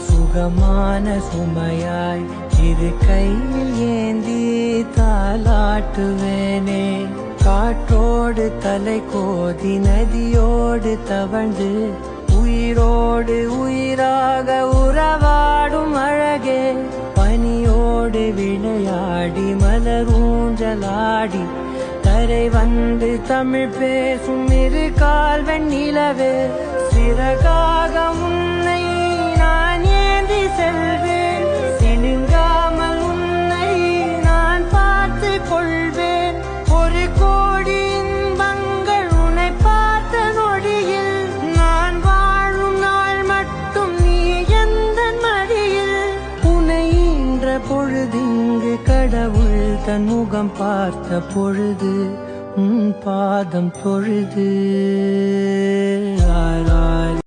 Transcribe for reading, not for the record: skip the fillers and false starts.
சுகமான சுமையாய் இரு கையில் ஏந்தி தாலாட்டுவேனே. காற்றோடு தலை கோதி நதியோடு தவழ்ந்து உயிரோடு உயிராக உறவாடும் அழகே. பனியோடு விளையாடி மலர் ஊஞ்சலாடி கரை வந்து தமிழ் பேசும் இரு கால்வன் நிலவே. சிறகாக உன்னை நான் ஏந்தி செல்வேன், சினுங்காமல் உன்னை நான் பார்த்து கொள்வேன். ஒரு கோடி இன்பங்கள் உன்னை பார்த்த நொடியில், நான் வாழும் நாள் மட்டும் நீ எந்த மடியில். உன்னை ஈன்ற பொழுதிங்கு கடவுள் தன் முகம் பார்த்த பொழுது உன் பாதம் தொழுது.